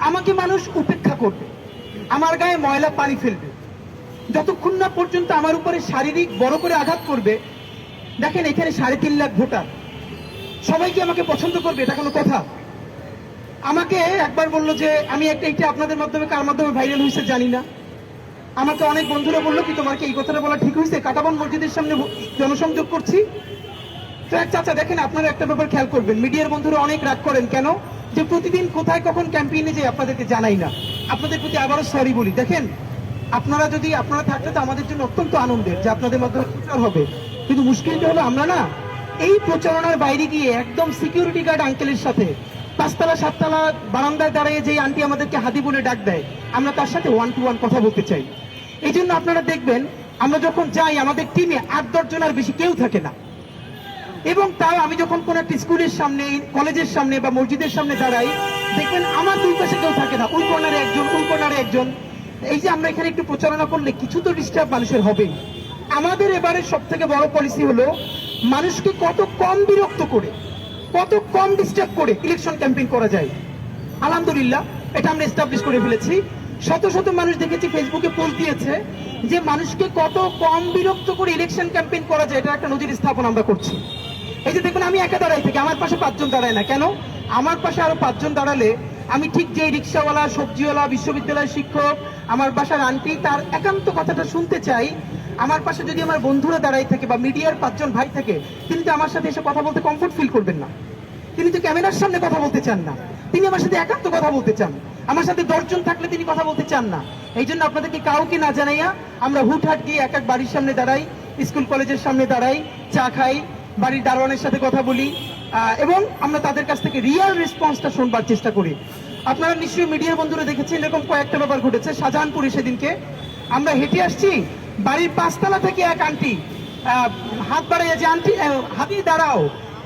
আমাকে মানুষ উপেক্ষা করবে, আমার গায়ে ময়লা পানি ফেলবে, যতক্ষণ না পর্যন্ত আমার উপরে শারীরিক বড় করে আঘাত করবে। দেখেন এখানে 3.5 লাখ ভোটার, সবাই কি আমাকে পছন্দ করবে? এটা কোনো কথা? আমাকে একবার বললো যে আমি এটা আপনাদের মাধ্যমে কার মাধ্যমে ভাইরাল হয়েছে জানি না, আমাকে অনেক বন্ধুরা বললো কি তোমার কি এই কথাটা বলা ঠিক হয়েছে, কাটাবন মসজিদের সামনে জনসংযোগ করছি। তো এক চাচা দেখেন, আপনারা একটা ব্যাপার খেয়াল করবেন, মিডিয়ার বন্ধুরা অনেক রাগ করেন কেন, যে প্রতিদিন কোথায় কখন ক্যাম্পেইনে যাই আপনাদেরকে জানাই না। আপনাদের প্রতি আবারও সরি বলি। দেখেন আপনারা থাকলে তো আমাদের জন্য অত্যন্ত আনন্দের যে আপনাদের মাধ্যমে প্রচার হবে, কিন্তু মুশকিলটা হলো আমরা না এই প্রচারণার বাইরে গিয়ে একদম সিকিউরিটি গার্ড আঙ্কেলের সাথে 5তলা 7তলা বারান্দায় দাঁড়িয়ে যে আন্টি আমাদেরকে হাদি বলে ডাক দেয়, আমরা তার সাথে 1 to 1 কথা বলতে চাই। এই জন্য আপনারা দেখবেন আমরা যখন যাই আমাদের টিমে 8-10 জন আর বেশি কেউ থাকে না, এবং তাও আমি যখন কোন একটা স্কুলের সামনে, কলেজের সামনে বা মসজিদের সামনে দাঁড়াই, দেখবেন আমার দুই পাশে কেউ থাকে না, ওই কর্নারে একজন, ওই কর্নারে একজন। এই যে আমরা এখানে একটু প্রচারণা করলে কিছু তো ডিস্টার্ব মানুষের হবেই। আমাদের এবারে সব থেকে বড় পলিসি হলো মানুষকে কত কম বিরক্ত করে, কত কম ডিস্টার্ব করে ইলেকশন ক্যাম্পেইন করা যায়। আলহামদুলিল্লাহ এটা আমরা এস্টাবলিশ করে ফেলেছি। শত শত মানুষ দেখেছি ফেসবুকে পোস্ট দিয়েছে যে মানুষকে কত কম বিরক্ত করে ইলেকশন ক্যাম্পেইন করা যায়, এটা একটা নজির স্থাপন আমরা করছি। এই যে দেখুন আমি একা দাঁড়াই থাকি, আমার পাশে 5 জন দাঁড়ায় না কেন? আমার পাশে আরো 5 জন দাঁড়ালে আমি ঠিক যে রিক্সাওয়ালা, সবজিওয়ালা, বিশ্ববিদ্যালয়ের শিক্ষক, আমার বাসার আন্টি, তার একান্ত কথাটা শুনতে চাই। আমার পাশে যদি আমার বন্ধুরা দাঁড়াই থাকে বা মিডিয়ার 5 জন ভাই থাকে, তিনি তো আমার সাথে এসে কথা বলতে কমফোর্ট ফিল করবেন না, তিনি তো ক্যামেরার সামনে কথা বলতে চান না, তিনি আমার সাথে একান্ত কথা বলতে চান। আমার সাথে 10 জন থাকলে তিনি কথা বলতে চান না। এই জন্য আপনাদেরকে কাউকে না জানাইয়া আমরা হুটহাট গিয়ে এক এক বাড়ির সামনে দাঁড়াই, স্কুল কলেজের সামনে দাঁড়াই, চা খাই, বাড়ির দারোয়ানের সাথে কথা বলি, এবং আমরা তাদের কাছ থেকে রিয়েল রেসপন্সটা শুনবার চেষ্টা করি। আপনারা নিশ্চয়ই মিডিয়ার বন্ধুরা দেখেছেন এরকম কয়েকটা ব্যাপার ঘটেছে। শাহজাহানপুরে সেদিনকে আমরা হেঁটে আসছি, বাড়ির 5তলা থেকে এক আন্টি হাত বাড়াইয়া, যে আন্টি হাতি দাঁড়াও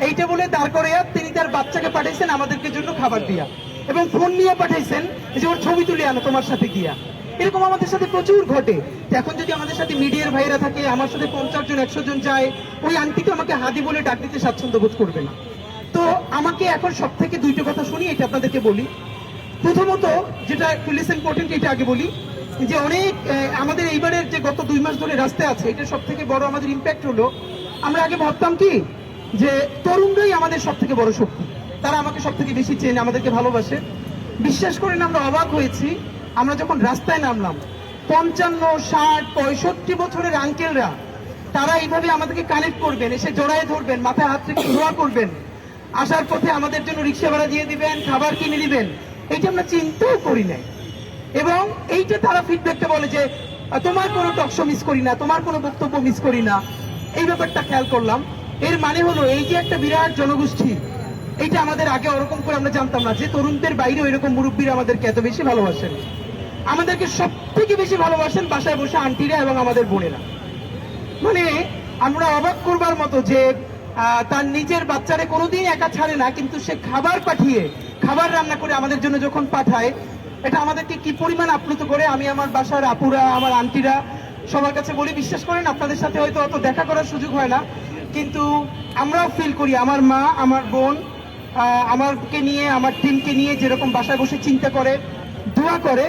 এইটা বলে দাঁড় করে তিনি তার বাচ্চাকে পাঠাইছেন আমাদেরকে জন্য খাবার দিয়া, এবং ফোন নিয়ে পাঠাইছেন যে ওর ছবি তুলে আনো তোমার সাথে গিয়া। এরকম আমাদের সাথে প্রচুর ঘটে। এখন যদি আমাদের সাথে মিডিয়ার ভাইরা থাকে, আমার সাথে 50 জন 100 জন যায়, ওই আন্টি তো আমাকে হাদি বলে ডাক দিতে স্বাচ্ছন্দ্য বোধ করবে না। তো আমাকে এখন সব থেকে 2টা কথা শুনি, এটা আপনাদেরকে বলি। প্রথমত যেটা একটু লেস ইম্পর্টেন্ট, এটা আগে বলি, যে অনেক আমাদের এইবারের যে গত 2 মাস ধরে রাস্তায় আছে, এটা সব থেকে বড় আমাদের ইম্প্যাক্ট হলো, আমরা আগে ভাবতাম কি যে তরুণরাই আমাদের সব থেকে বড় শক্তি, তারা আমাকে সব থেকে বেশি চেনে, আমাদেরকে ভালোবাসে। বিশ্বাস করেন আমরা অবাক হয়েছি, আমরা যখন রাস্তায় নামলাম 55, 60, 65 বছরের আঙ্কেলরা, তারা এইভাবে আমাদেরকে কানেক্ট করবেন, এসে জড়ায় ধরবেন, মাথায় হাত রেখে দোয়া করবেন, আসার পথে আমাদের জন্য রিক্সা ভাড়া দিয়ে দিবেন, খাবার কিনে দিবেন, এইটা আমরা চিন্তাও করি নাই। এবং এইটা তারা ফিডব্যাকটা বলে যে তোমার কোনো টকশো মিস করি না, তোমার কোনো বক্তব্য মিস করি না। এই ব্যাপারটা খেয়াল করলাম। এর মানে হলো এই যে একটা বিরাট জনগোষ্ঠী, এইটা আমাদের আগে ওরকম করে আমরা জানতাম না যে তরুণদের বাইরে ওইরকম মুরব্বীরা আমাদেরকে এত বেশি ভালোবাসেন। আমাদেরকে সব থেকে বেশি ভালোবাসেন বাসায় বসে আন্টিরা এবং আমাদের বোনেরা। মানে আমরা অবাক করবার মতো যে তার নিজের বাচ্চারে কোনোদিন একা ছাড়ে না, কিন্তু সে খাবার পাঠিয়ে, খাবার রান্না করে আমাদের জন্য যখন পাঠায়, এটা আমাদেরকে কি পরিমাণ আপ্লুত করে। আমি আমার বাসার আপুরা, আমার আন্টিরা সবার কাছে বলি, বিশ্বাস করেন আপনাদের সাথে হয়তো অত দেখা করার সুযোগ হয় না, কিন্তু আমরাও ফিল করি আমার মা, আমার বোন আমাকে নিয়ে, আমার টিমকে নিয়ে যেরকম বাসায় বসে চিন্তা করে, দোয়া করে।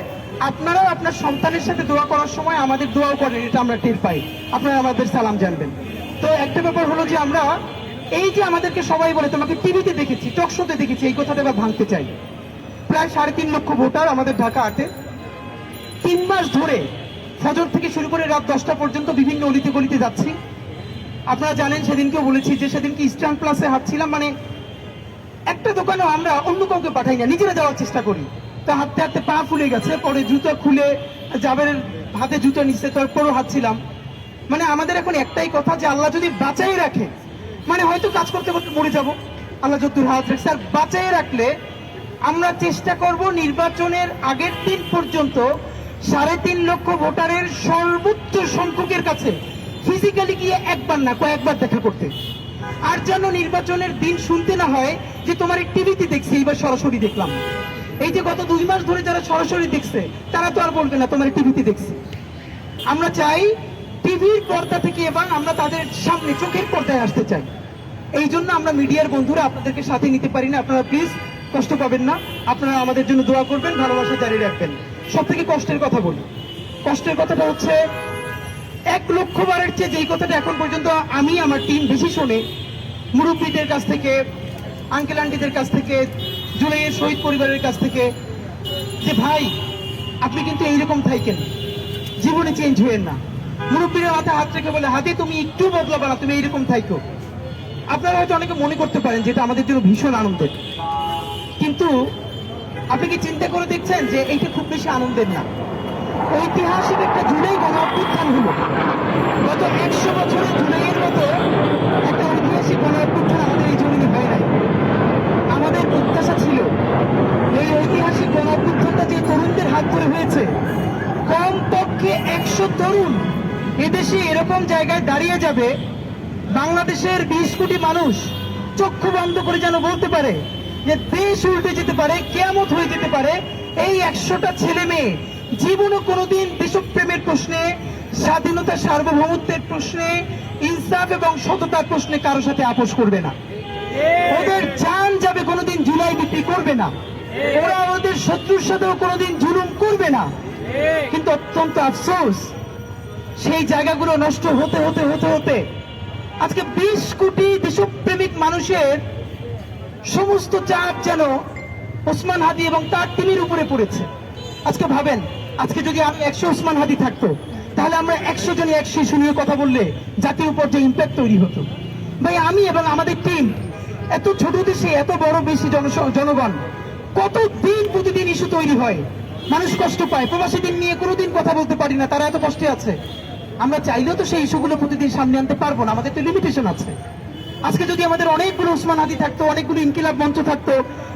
আপনারাও আপনার সন্তানের সাথে দোয়া করার সময় আমাদের দোয়াও করেন, এটা আমরা টের পাই। আপনারা আমাদের সালাম জানবেন। তো একটা ব্যাপার হলো যে আমরা এই যে আমাদেরকে সবাই বলে তোমাকে টিভিতে দেখেছি, টক শোতে দেখেছি, এই কথাটা এবার ভাঙতে চাই। প্রায় 3.5 লক্ষ ভোটার আমাদের ঢাকা 8-এ। 3 মাস ধরে ফজর থেকে শুরু করে রাত 10টা পর্যন্ত বিভিন্ন অলিতে গলিতে যাচ্ছি। আপনারা জানেন সেদিনকেও বলেছি যে সেদিনকে ইস্টার্ন প্লাসে হাঁটছিলাম, মানে একটা দোকানেও আমরা অন্য কাউকে পাঠাই না, নিজেরা যাওয়ার চেষ্টা করি। তো হাঁটতে হাঁটতে পা ফুলে গেছে, পরে জুতো খুলে জাবেরের হাতে জুতো নিচ্ছে, তারপরও হাঁটছিলাম। মানে আমাদের এখন একটাই কথা যে আল্লাহ যদি বাঁচাই রাখে, মানে হয়তো কাজ করতে করতে মরে যাব, আল্লাহ যদ্দুর হাত রাখছে, আর বাঁচাই রাখলে আমরা চেষ্টা করব নির্বাচনের আগের দিন পর্যন্ত 3.5 লক্ষ ভোটারের সর্বোচ্চ সংখ্যকের কাছে ফিজিক্যালি গিয়ে একবার না কয়েকবার দেখা করতে। আর যেন নির্বাচনের দিন শুনতে না হয় যে তোমার টিভিতে দেখছি, এইবার সরাসরি দেখলাম। এই যে গত 2 মাস ধরে যারা সরাসরি দেখছে, তারা তো আর বলবে না তোমার টিভিতে দেখছি। আমরা চাই টিভির পর্দা থেকে এবং আমরা তাদের সামনে চোখের পর্দায় আসতে চাই। এই জন্য আমরা মিডিয়ার বন্ধুরা আপনাদেরকে সাথে নিতে পারি না। আপনারা প্লিজ কষ্ট পাবেন না, আপনারা আমাদের জন্য দোয়া করবেন, ভালোবাসা জারি রাখবেন। সব থেকে কষ্টের কথা বলি, কষ্টের কথাটা হচ্ছে 1,00,000 বারের চেয়ে যেই কথাটা এখন পর্যন্ত আমি আমার টিম বেশি শুনে মুরব্বীদের কাছ থেকে, আঙ্কেল আন্টিদের কাছ থেকে, জুলাইয়ের শহীদ পরিবারের কাছ থেকে, যে ভাই আপনি কিন্তু এইরকম থাইকেন, জীবনে চেঞ্জ হয়েন না। মুরব্বীরা মাথায় হাত রেখে বলে, হাতে তুমি একটু বদলাবে না, তুমি এইরকম থাইকো। আপনারা হয়তো অনেকে মনে করতে পারেন যেটা আমাদের জন্য ভীষণ আনন্দের, কিন্তু আপনি কি চিন্তা করে দেখছেন যে এইটা খুব বেশি আনন্দের না। ঐতিহাসিক একটা জুলাই গণ অভ্যুত্থান হলো, গত 100 বছরে জুলাইয়ের মতো একটা ঐতিহাসিক গণ অভ্যুত্থান আমাদের এই জমিনে হয় নাই। আমাদের প্রত্যাশা ছিল এই ঐতিহাসিক গণ অভ্যুত্থানটা যে তরুণদের হাত ধরে হয়েছে, কমপক্ষে 100 তরুণ এদেশে এরকম জায়গায় দাঁড়িয়ে যাবে, বাংলাদেশের 20 কোটি মানুষ চক্ষু বন্ধ করে যেন বলতে পারে যে দেশ উল্টে যেতে পারে, কিয়ামত হয়ে যেতে পারে। এই 100টা ছেলে মেয়ে জীবনও কোনোদিন দেশপ্রেমের প্রশ্নে, স্বাধীনতা সার্বভৌমত্বের প্রশ্নে, ইনসাফ এবং সততার প্রশ্নে কারো সাথে আপোষ করবে না। ওদের জান যাবে, কোনোদিন জুলাই বিক্রি করবে না। ওরা ওদের শত্রুর সাথেও কোনোদিন জুলুম করবে না। কিন্তু অত্যন্ত আফসোস, সেই জায়গাগুলো নষ্ট হতে হতে হতে হতে আজকে 20 কোটি দেশপ্রেমিক মানুষের সমস্ত চাপ যেন ওসমান হাদি এবং তার টিমের উপরে পড়েছে। আজকে ভাবেন, আজকে যদি আমি 100 ওসমান হাদি থাকতো, তাহলে আমরা 100 জনে 100 ইস্যু নিয়ে কথা বললে জাতির উপর যে ইম্প্যাক্ট তৈরি হতো। ভাই আমি এবং আমাদের টিম, এত ছোট দেশে এত বড় বেশি জনগণ, কতদিন প্রতিদিন ইস্যু তৈরি হয়, মানুষ কষ্ট পায়। প্রবাসীদের নিয়ে কোনোদিন কথা বলতে পারি না, তারা এত কষ্টে আছে। আমরা চাইলেও তো সেই ইস্যুগুলো প্রতিদিন সামনে আনতে পারবো না, আমাদের তো লিমিটেশন আছে। আজকে যদি আমাদের অনেকগুলো ওসমান হাদি থাকতো, অনেকগুলো ইনকিলাব মঞ্চ থাকতো,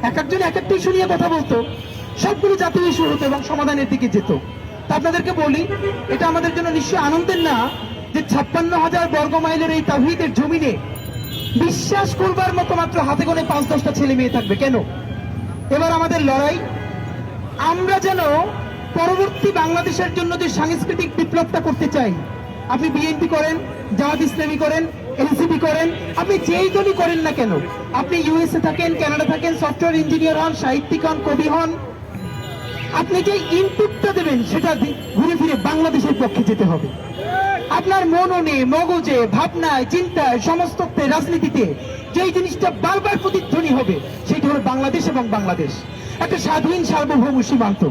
এক একজন এক একটা ইস্যু নিয়ে কথা বলতো, সবগুলো জাতীয় ইস্যু হতো এবং সমাধানের দিকে যেত। তা আপনাদেরকে বলি, এটা আমাদের জন্য নিশ্চয়ই আনন্দের না যে 56,000 বর্গ মাইলের এই তাওহীদের জমিনে বিশ্বাস করবার মতো মাত্র হাতে গোনে 5-10টা ছেলে মেয়ে থাকবে। কেন? এবার আমাদের লড়াই, আমরা যেন পরবর্তী বাংলাদেশের জন্য যে সাংস্কৃতিক বিপ্লবটা করতে চাই, আপনি বিএনপি করেন, জামাত ইসলামী করেন, এনসিপি করেন, আপনি যেই দলই করেন না কেন, আপনি ইউএসএ থাকেন, কানাডা থাকেন, সফটওয়্যার ইঞ্জিনিয়ার হন, সাহিত্যিক হন, কবি হন, আপনি যে ইনপুটটা দেবেন সেটা ঘুরে ফিরে বাংলাদেশের পক্ষে যেতে হবে। আপনার মননে, মগজে, ভাবনায়, চিন্তায়, সমস্ততে, রাজনীতিতে যেই জিনিসটা বারবার প্রতিধ্বনি হবে, সেটা হলো বাংলাদেশ এবং বাংলাদেশ একটা স্বাধীন সার্বভৌম সীমান্ত।